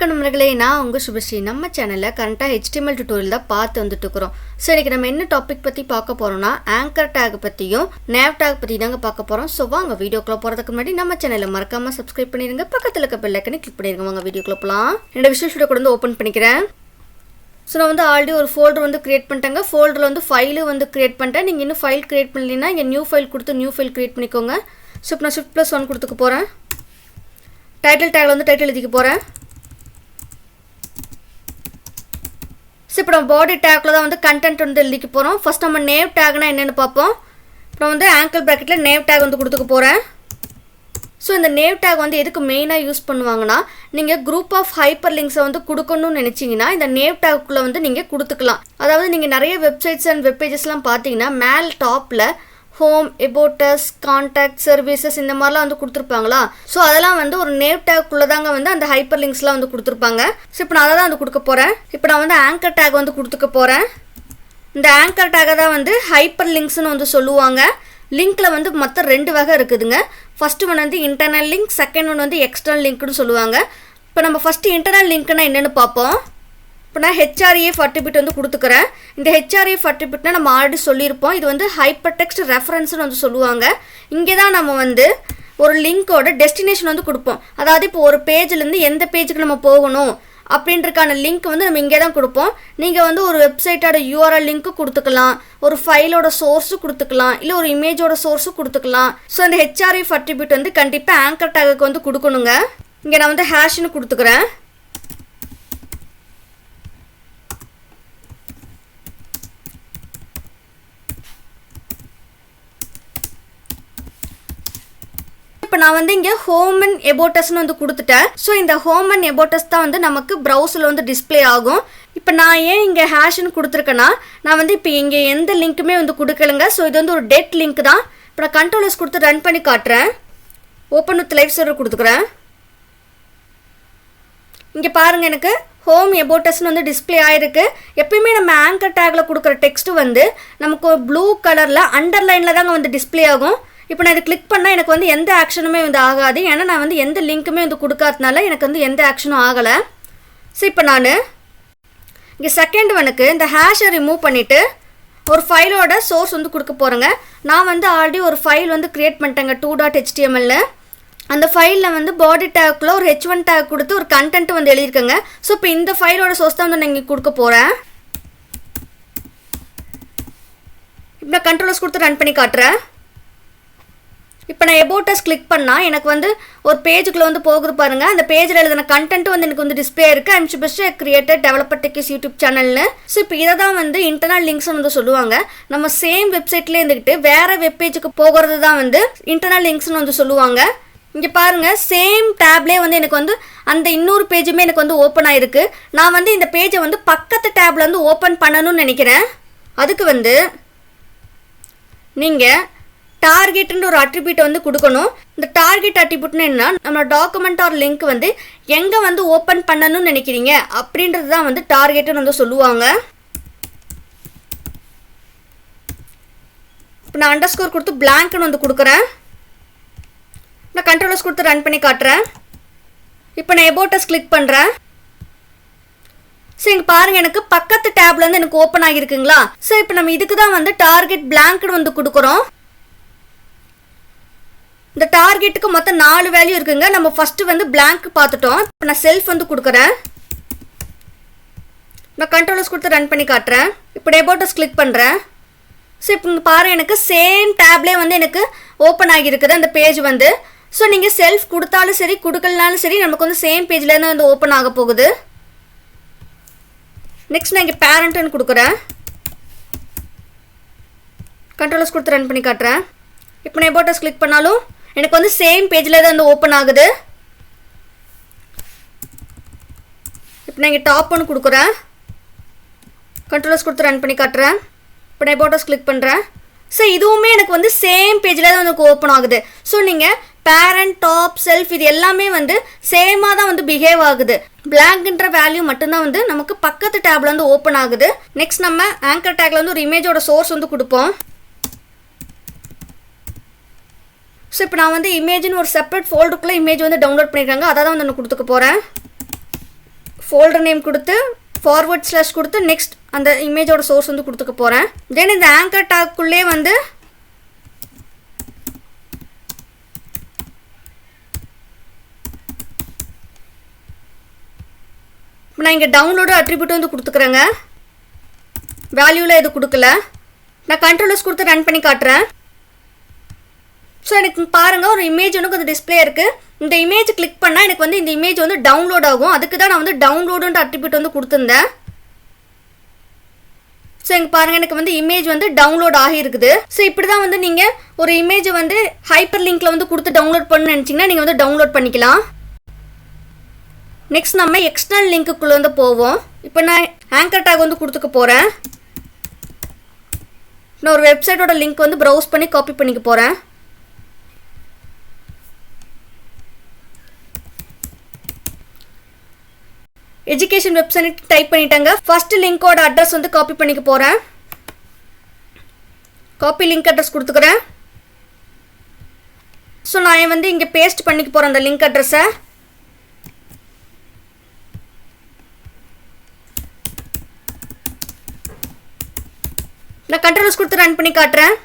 வணக்கம் நண்பர்களே, நான் உங்கள் சுபஸ்ரீ. நம்ம சேனலில் கரண்ட்டாக HTML tutorial தான் பார்த்து வந்துட்டு இருக்கிறோம். ஸோ இன்றைக்கி நம்ம என்ன டாபிக் பற்றி பார்க்க போகிறோம்னா ஆங்கர் டேக் பற்றியும் நேவ் டேக் பற்றி தாங்க பார்க்க போகிறோம். ஸோ வாங்க வீடியோக்குள்ளே போகிறதுக்கு முன்னாடி நம்ம சேனலை மறக்காமல் சப்ஸ்கிரைப் பண்ணிடுங்க, பக்கத்தில் இருக்க பெல் ஐக்கனை கிளிக் பண்ணிடுங்க. வாங்க வீடியோக்குள்ளே போகலாம். என்னோட விஷுவல் ஸ்டுடியோ கூட ஓப்பன் பண்ணிக்கிறேன். ஸோ நான் வந்து ஆல்ரெடி ஒரு ஃபோல்டர் கிரியேட் பண்ணிட்டேங்க. ஃபோல்டரில் ஃபைலு கிரியேட் பண்ணிட்டேன். நீங்கள் இன்னும் ஃபைல் கிரியேட் பண்ணலைன்னா இங்கே நியூ ஃபைல் கொடுத்து நியூ ஃபைல் கிரியேட் பண்ணிக்கோங்க. ஸோ இப்போ நான் Shift+1 கொடுத்துக்க போகிறேன். டைட்டில் டேக்கில் டைட்டில் எழுதிக்க போகிறேன். ஸோ இப்போ நம்ம பாடி டேக்கில் தான் கண்டென்ட் எழுதிக்க போகிறோம். ஃபஸ்ட் நம்ம நேவ் டேக்னா என்னென்னு பார்ப்போம். இப்போ ஆங்கிள் ப்ராக்கெட்டில் நேவ் டேக் கொடுத்துக்க போகிறேன். ஸோ இந்த நேவ் டேக் எதுக்கு மெயினாக யூஸ் பண்ணுவாங்கன்னா, நீங்கள் குரூப் ஆஃப் ஹைப்பர் லிங்க்ஸை கொடுக்கணும்னு நினச்சிங்கன்னா இந்த நேவ் டேக்குள்ளே நீங்கள் கொடுத்துக்கலாம். அதாவது நீங்கள் நிறைய வெப்சைட்ஸ் அண்ட் வெப் பேஜஸ்லாம் பார்த்தீங்கன்னா மேல் டாப்பில் ஹோம், எபோட்டஸ், கான்டாக்ட், சர்வீசஸ் இந்த மாதிரிலாம் கொடுத்துருப்பாங்களா. ஸோ அதெல்லாம் ஒரு நேவ் டேக்குள்ளே தாங்க அந்த ஹைப்பர் லிங்க்ஸ்லாம் கொடுத்துருப்பாங்க. ஸோ இப்போ நான் அதை தான் கொடுக்க போகிறேன். இப்போ நான் ஆங்கர் டேக் கொடுத்துக்க போகிறேன். இந்த ஆங்கர் டேக்கை தான் ஹைப்பர் லிங்க்ஸ்னு சொல்லுவாங்க. லிங்க்கில் மற்ற ரெண்டு வகை இருக்குதுங்க. First one internal link, second one external லிங்க்னு சொல்லுவாங்க. இப்போ நம்ம ஃபஸ்ட்டு இன்டர்னல் லிங்க்னா என்னென்னு பார்ப்போம். இப்போ நான் href அட்ரிபியூட் கொடுத்துக்கிறேன். இந்த href அட்ரிபியூட்னா நம்ம ஆல்ரெடி சொல்லியிருப்போம். இது ஹைப்பர் டெக்ஸ்ட் ரெஃபரன்ஸ்னு சொல்லுவாங்க. இங்கே தான் நம்ம ஒரு லிங்க்கோட டெஸ்டினேஷன் கொடுப்போம். அதாவது இப்போ ஒரு பேஜ்லேருந்து எந்த பேஜுக்கு நம்ம போகணும் அப்படின்றக்கான லிங்க் நம்ம இங்கே தான் கொடுப்போம். நீங்கள் ஒரு வெப்சைட்டோட URL லிங்க்கு கொடுத்துக்கலாம், ஒரு ஃபைலோட சோர்ஸு கொடுத்துக்கலாம், இல்லை ஒரு இமேஜோட சோர்ஸு கொடுத்துக்கலாம். ஸோ அந்த href அட்ரிபியூட் கண்டிப்பாக ஆங்கர் டேகுக்கு கொடுக்கணுங்க. இங்கே நான் ஹேஷ்னு கொடுத்துக்கிறேன். இப்போ நான் இங்கே ஹோம் அண்ட் எபோட்டஸ்னு கொடுத்துட்டேன். ஸோ இந்த ஹோம் அண்ட் எபோட்டஸ் தான் நமக்கு ப்ரௌசரில் டிஸ்பிளே ஆகும். இப்போ நான் ஏன் இங்கே ஹேஷ்னு கொடுத்துருக்கேன்னா, நான் இப்போ இங்கே எந்த லிங்க்குமே கொடுக்கலுங்க. ஸோ இது ஒரு டெட் லிங்க் தான். இப்போ நான் கண்ட்ரோலர்ஸ் கொடுத்து ரன் பண்ணி காட்டுறேன். ஓப்பன் வித் லைவ் சர்வர் கொடுத்துக்கிறேன். இங்கே பாருங்கள், எனக்கு ஹோம் எபோட்டஸ்னு டிஸ்பிளே ஆகிருக்கு. எப்பயுமே நம்ம ஆங்கர் டேக்கில் கொடுக்குற டெக்ஸ்ட்டு நமக்கு ப்ளூ கலரில் அண்டர்லைனில் தாங்க டிஸ்பிளே ஆகும். இப்போ நான் இதை கிளிக் பண்ணால் எனக்கு எந்த ஆக்ஷனுமே ஆகாது. ஏன்னா நான் எந்த லிங்க்குமே கொடுக்காதனால எனக்கு எந்த ஆக்ஷனும் ஆகலை. ஸோ இப்போ நான் இங்கே செகண்ட் ஒனுக்கு இந்த ஹேஷை ரிமூவ் பண்ணிவிட்டு ஒரு ஃபைலோட சோர்ஸ் கொடுக்க போகிறேங்க. நான் ஆல்ரெடி ஒரு ஃபைல் க்ரியேட் பண்ணிட்டேங்க 2.html. அந்த ஃபைலில் பாடி டேக்குள்ளே ஒரு h1 டேக் கொடுத்து ஒரு கண்டென்ட் எழுதியிருக்கேங்க. ஸோ இப்போ இந்த ஃபைலோட சோர்ஸ் தான் நான் இங்கே கொடுக்க போகிறேன். இப்போ நான் கண்ட்ரோலர்ஸ் கொடுத்து ரன் பண்ணி காட்டுறேன். இப்போ நான் எபோட்டஸ் கிளிக் பண்ணால் எனக்கு ஒரு பேஜுக்குள்ளே போகுது பாருங்கள். அந்த பேஜில் எழுதின கண்டென்ட் எனக்கு டிஸ்பிளே இருக்குது. I'm Subashree creator developer techies YouTube சேனல்னு. ஸோ இப்போ இதை தான் இன்டர்னல் லிங்க்ஸ் சொல்லுவாங்க. நம்ம சேம் வெப்சைட்லேயே இருந்துக்கிட்டு வேறு வெப்பேஜுக்கு போகிறது தான் இன்டர்னல் லிங்க்ஸ்னு சொல்லுவாங்க. இங்கே பாருங்கள், சேம் டேப்லேயே எனக்கு அந்த இன்னொரு பேஜுமே எனக்கு ஓப்பன் ஆகிருக்கு. நான் இந்த பேஜை பக்கத்து டேப்பில் ஓப்பன் பண்ணணும்னு நினைக்கிறேன். அதுக்கு நீங்கள் டார்கெட்ன்ற ஒரு அட்ரிபியூட் கொடுக்கணும். இந்த டார்கெட் அட்ரிபியூட்னு என்ன, நம்ம டாக்குமெண்ட் ஆர் லிங்க் எங்கே ஓப்பன் பண்ணணும்னு நினைக்கிறீங்க அப்படின்றது தான் டார்கெட்னு சொல்லுவாங்க. இப்போ நான் அண்டர்ஸ்கோர் கொடுத்து பிளாங்க்னு கொடுக்குறேன். நான் கண்ட்ரோலர்ஸ் கொடுத்து ரன் பண்ணி காட்டுறேன். இப்போ நான் எபோட்டஸ் கிளிக் பண்ணுறேன். ஸோ இங்கே பாருங்கள், எனக்கு பக்கத்து டேப்லேருந்து எனக்கு ஓப்பன் ஆகியிருக்குங்களா. ஸோ இப்போ நம்ம இதுக்கு தான் டார்கெட் பிளாங்க்னு கொடுக்குறோம். இந்த டார்கெட்டுக்கு மொத்தம் 4 வேல்யூ இருக்குங்க. நம்ம ஃபஸ்ட்டு பிளாங்க் பார்த்துட்டோம். இப்போ நான் செல்ஃப் கொடுக்குறேன். நான் கண்ட்ரோலர்ஸ் கொடுத்து ரன் பண்ணி காட்டுறேன். இப்போ எபோட்டஸ் கிளிக் பண்ணுறேன். ஸோ இப்போ பாருங்கள், எனக்கு சேம் டேப்லேயே எனக்கு ஓப்பன் ஆகியிருக்குது அந்த பேஜ். ஸோ நீங்கள் செல்ஃப் கொடுத்தாலும் சரி கொடுக்கலனாலும் சரி நமக்கு சேம் பேஜில் தான் ஓப்பன் ஆக போகுது. நெக்ஸ்ட் நான் இங்கே பேரண்ட்னு கொடுக்குறேன். கண்ட்ரோலர்ஸ் கொடுத்து ரன் பண்ணி காட்டுறேன். இப்போ நான் எபோட்டஸ் கிளிக் பண்ணாலும் எனக்கு சேம் பேஜில் தான் ஓப்பன் ஆகுது. இப்போ நான் இங்கே டாப் ஒன்று கொடுக்குறேன். கண்ட்ரோலர்ஸ் கொடுத்து ரன் பண்ணி காட்டுறேன். இப்போ நான் எபோட்டஸ் கிளிக் பண்ணுறேன். ஸோ இதுவுமே எனக்கு சேம் பேஜில் தான் ஓப்பன் ஆகுது. ஸோ நீங்கள் பேரண்ட், டாப், செல்ஃப் இது எல்லாமே சேமாக தான் பிஹேவ் ஆகுது. பிளாங்க்ன்ற வேல்யூ மட்டும்தான் நமக்கு பக்கத்து டேப்ல ஓப்பன் ஆகுது. நெக்ஸ்ட் நம்ம ஆங்கர் டேக்ல ஒரு இமேஜோட சோர்ஸ் கொடுப்போம். ஸோ இப்போ நான் இமேஜ்னு ஒரு செப்பரேட் ஃபோல்டருக்குள்ளே இமேஜ் டவுன்லோட் பண்ணியிருக்காங்க. அதை தான் நான் கொடுத்துக்க போகிறேன். ஃபோல்டர் நேம் கொடுத்து ஃபார்வர்ட் ஸ்லாஷ் கொடுத்து நெக்ஸ்ட் அந்த இமேஜோட சோர்ஸ் வந்து கொடுத்துக்க போகிறேன். தென் இந்த ஆங்கர் டாக்குள்ளே வந்து நான் இங்கே டவுன்லோடு அட்ரிபியூட் வந்து கொடுத்துக்கிறேங்க. வேல்யூவில் எது கொடுக்கல. நான் கண்ட்ரோலர்ஸ் கொடுத்து ரன் பண்ணி காட்டுறேன். ஸோ எனக்கு பாருங்கள் ஒரு இமேஜ் வந்து கொஞ்சம் டிஸ்பிளே இருக்குது. இந்த இமேஜ் கிளிக் பண்ணால் எனக்கு வந்து இந்த இமேஜ் வந்து டவுன்லோட் ஆகும். அதுக்கு தான் நான் வந்து டவுன்லோடுன்ற அட்ரிபியூட் வந்து கொடுத்துருந்தேன். ஸோ இங்கே பாருங்கள் எனக்கு வந்து இமேஜ் வந்து டவுன்லோட் ஆகியிருக்குது. ஸோ இப்படி தான் வந்து நீங்கள் ஒரு இமேஜை வந்து ஹைப்பர் லிங்க்கில் வந்து கொடுத்து டவுன்லோட் பண்ணணும்னு நினச்சிங்கன்னா நீங்கள் வந்து டவுன்லோட் பண்ணிக்கலாம். நெக்ஸ்ட் நம்ம எக்ஸ்டர்னல் லிங்க்குள்ளே வந்து போவோம். இப்போ நான் ஆங்கர் டேக் வந்து கொடுத்துக்க போகிறேன். நான் ஒரு வெப்சைட்டோட லிங்க் வந்து ப்ரௌஸ் பண்ணி காப்பி பண்ணிக்க போகிறேன். எஜுகேஷன் வெப்சைட் டைப் பண்ணிட்டாங்க. ஃபர்ஸ்ட் லிங்கோட அட்ரஸ் வந்து காப்பி பண்ணிக்க போகிறேன். காப்பி லிங்க் அட்ரஸ் கொடுத்துக்கிறேன். ஸோ நான் வந்து இங்கே பேஸ்ட் பண்ணிக்க போகிறேன் அந்த லிங்க் அட்ரஸை. நான் கண்ட்ரோல்ஸ் கொடுத்து ரன் பண்ணி காட்டுறேன்.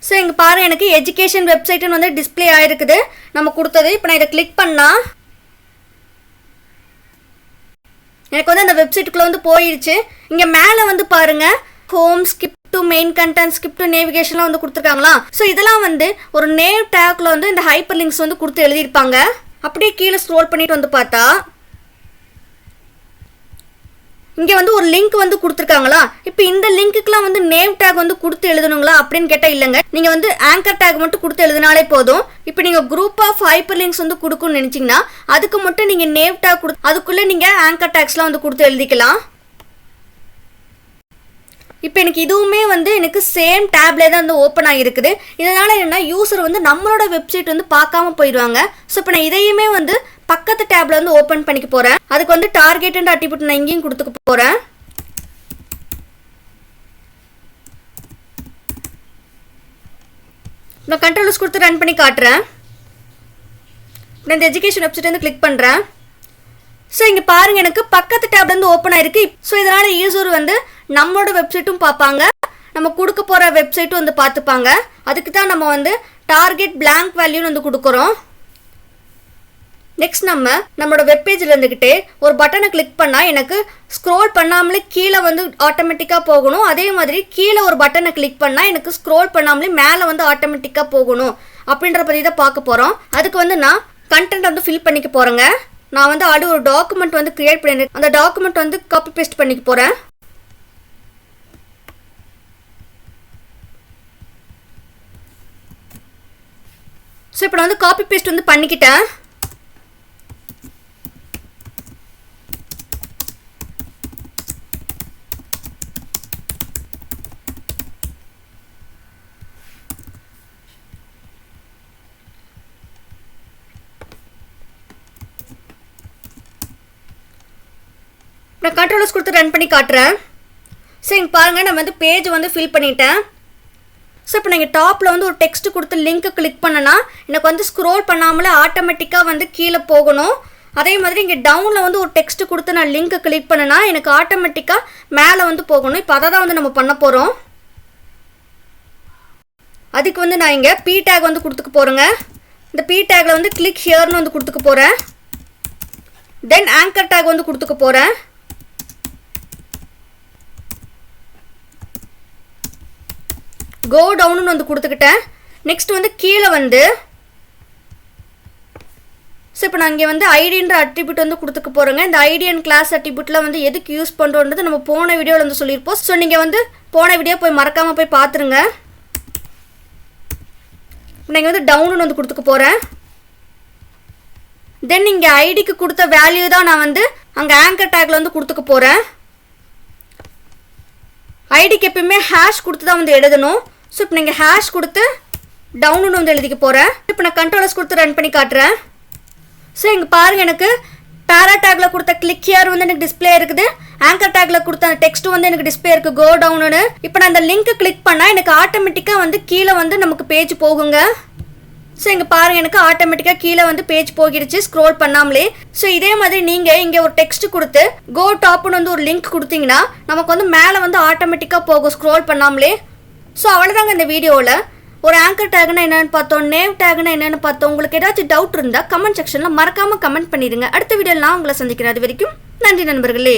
ஸோ இங்கே பாருங்கள் எனக்கு எஜுகேஷன் வெப்சைட்டுன்னு வந்து டிஸ்பிளே ஆகிருக்குது நம்ம கொடுத்தது. இப்போ நான் இதை கிளிக் பண்ணால் எனக்கு வந்து அந்த வெப்சைட்டுக்குள்ளே வந்து போயிடுச்சு. இங்கே மேலே வந்து பாருங்கள் home skip to main content skip to நேவிகேஷன்லாம் வந்து கொடுத்துருக்காங்களா. ஸோ இதெல்லாம் வந்து ஒரு நேவ் டேக்கில் வந்து இந்த ஹைப்பர் லிங்க்ஸ் வந்து கொடுத்து எழுதியிருப்பாங்க. அப்படியே கீழே ஸ்க்ரோல் பண்ணிட்டு வந்து பார்த்தா இங்கே வந்து ஒரு லிங்க் வந்து கொடுத்துருக்காங்களா. இப்போ இந்த லிங்க்குலாம் வந்து நேம் டேக் வந்து கொடுத்து எழுதணுங்களா அப்படின்னு கேட்டால் இல்லைங்க. நீங்கள் வந்து ஆங்கர் டேக் மட்டும் கொடுத்து எழுதினாலே போதும். இப்போ நீங்கள் குரூப் ஆஃப் ஹைப்பர் லிங்க்ஸ் வந்து கொடுக்கணும்னு நினச்சிங்கன்னா அதுக்கு மட்டும் நீங்கள் நேம் டேக் அதுக்குள்ளே நீங்கள் ஆங்கர் டேக்ஸ்லாம் வந்து கொடுத்து எழுதிக்கலாம். இப்போ எனக்கு இதுவுமே வந்து எனக்கு சேம் டேப்லேயே தான் வந்து ஓப்பன் ஆகிருக்குது. இதனால் என்ன யூசர் வந்து நம்மளோட வெப்சைட் வந்து பார்க்காம போயிடுவாங்க. ஸோ இப்போ நான் இதையுமே வந்து பக்கத்து டேப்ல வந்து ஓப்பன் பண்ணிக்க போகிறேன். அதுக்கு வந்து டார்கெட் அண்ட் அட்ரிபியூட் நான் இங்கேயும் கொடுத்துக்க போகிறேன். நான் கண்ட்ரோல்ஸ் கொடுத்து ரன் பண்ணி காட்டுறேன். நான் இந்த எஜுகேஷன் வெப்சைட் வந்து கிளிக் பண்ணுறேன். ஸோ இங்கே பாருங்கள் எனக்கு பக்கத்து டேப்ல வந்து ஓப்பன் ஆயிருக்கு. ஸோ இதனால் யூசர் வந்து நம்மளோட வெப்சைட்டும் பார்ப்பாங்க, நம்ம கொடுக்க போகிற வெப்சைட்டும் வந்து பார்த்துப்பாங்க. அதுக்கு தான் நம்ம வந்து டார்கெட் பிளாங்க் வேல்யூன்னு வந்து கொடுக்குறோம். நெக்ஸ்ட் நம்மளோட வெப்பேஜில் இருந்துக்கிட்டே ஒரு பட்டனை கிளிக் பண்ணால் எனக்கு ஸ்க்ரோல் பண்ணாமலே கீழே வந்து ஆட்டோமேட்டிக்காக போகணும். அதே மாதிரி கீழே ஒரு பட்டனை கிளிக் பண்ணால் எனக்கு ஸ்க்ரோல் பண்ணாமலே மேலே வந்து ஆட்டோமேட்டிக்காக போகணும் அப்படின்ற பற்றி தான் பார்க்க போகிறோம். அதுக்கு வந்து நான் கண்டென்ட் வந்து ஃபில் பண்ணிக்க போகிறேங்க. நான் வந்து ஆல்ரெடி ஒரு டாக்குமெண்ட் வந்து க்ரியேட் பண்ணியிருக்கேன். அந்த டாக்குமெண்ட் வந்து காப்பி பேஸ்ட் பண்ணிக்க போகிறேன். ஸோ இப்போ நான் வந்து காப்பி பேஸ்ட் வந்து பண்ணிக்கிட்டேன். நான் கண்ட்ரோல்ஸ் கொடுத்து ரன் பண்ணி காட்டுறேன். ஸோ இங்கே பாருங்கள் நான் வந்து பேஜ் வந்து ஃபில் பண்ணிட்டேன். ஸோ இப்போ நீங்கள் டாப்பில் வந்து ஒரு டெக்ஸ்ட் கொடுத்து லிங்க்கு கிளிக் பண்ணனா எனக்கு வந்து ஸ்க்ரோல் பண்ணாமலே ஆட்டோமேட்டிக்காக வந்து கீழே போகணும். அதே மாதிரி இங்கே டவுனில் வந்து ஒரு டெக்ஸ்ட் கொடுத்து நான் லிங்க்கு கிளிக் பண்ணனா எனக்கு ஆட்டோமேட்டிக்காக மேலே வந்து போகணும். இப்போ அதை தான் வந்து நம்ம பண்ண போகிறோம். அதுக்கு வந்து நான் இங்கே பி டேக் வந்து கொடுத்துக்க போகிறேங்க. இந்த பி டேக்கில் வந்து கிளிக் ஹியர்னு வந்து கொடுத்துக்க போகிறேன். தென் ஆங்கர் டேக் வந்து கொடுத்துக்க போகிறேன். கோ டவுன்னு வந்து கொடுத்துக்கிட்டேன். நெக்ஸ்ட் வந்து கீழே வந்து ஸோ இப்போ நான் இங்கே வந்து ஐடின்ற அட்ரிபியூட் வந்து கொடுத்துக்க போகிறேங்க. இந்த ஐடி அண்ட் கிளாஸ் அட்ரிபியூட்டில் வந்து எதுக்கு யூஸ் பண்ணுறோன்றது நம்ம போன வீடியோவில் வந்து சொல்லியிருப்போம். ஸோ நீங்கள் வந்து போன வீடியோ போய் மறக்காமல் போய் பார்த்துருங்க. நீங்கள் வந்து டவுன்னு வந்து கொடுத்துக்க போகிறேன். தென் இங்கே ஐடிக்கு கொடுத்த வேல்யூ தான் நான் வந்து அங்கே ஆங்கர் டேக்கில் வந்து கொடுத்துக்க போகிறேன். ஐடிக்கு எப்பயுமே ஹேஷ் கொடுத்து தான் வந்து எழுதணும். ஸோ இப்போ நீங்கள் ஹேஷ் கொடுத்து டவுன்னு வந்து எழுதிக்க போகிறேன். இப்போ நான் கண்ட்ரோலர்ஸ் கொடுத்து ரன் பண்ணி காட்டுறேன். ஸோ இங்கே பாருங்கள் எனக்கு பேரா டேக்கில் கொடுத்த கிளிக் ஹியர் வந்து எனக்கு டிஸ்பிளே இருக்குது. ஆங்கர் டேக்கில் கொடுத்த அந்த டெக்ஸ்ட் வந்து எனக்கு டிஸ்பிளே இருக்குது கோ டவுன்னு. இப்போ நான் அந்த லிங்க்கு கிளிக் பண்ணால் எனக்கு ஆட்டோமேட்டிக்காக வந்து கீழே வந்து நமக்கு பேஜ் போகுங்க. ஸோ இங்கே பாருங்கள் எனக்கு ஆட்டோமேட்டிக்காக கீழே வந்து பேஜ் போகிடுச்சு ஸ்க்ரோல் பண்ணாமலே. ஸோ இதே மாதிரி நீங்கள் இங்கே ஒரு டெக்ஸ்ட் கொடுத்து கோ டாப்னு வந்து ஒரு லிங்க் கொடுத்தீங்கன்னா நமக்கு வந்து மேலே வந்து ஆட்டோமேட்டிக்காக போகும் ஸ்க்ரோல் பண்ணாமலே. ஸோ அவ்வளோதாங்க இந்த வீடியோவில் ஒரு ஆங்கர் டேக்னா என்னென்னு பார்த்தோம், நேவ் டேக்னா என்னென்னு பார்த்தோம். உங்களுக்கு ஏதாச்சும் டவுட் இருந்தால் கமெண்ட் செக்ஷனில் மறக்காமல் கமெண்ட் பண்ணிடுங்க. அடுத்த வீடியோவில் நான் உங்களை சந்திக்கிறேன். அது வரைக்கும் நன்றி நண்பர்களே.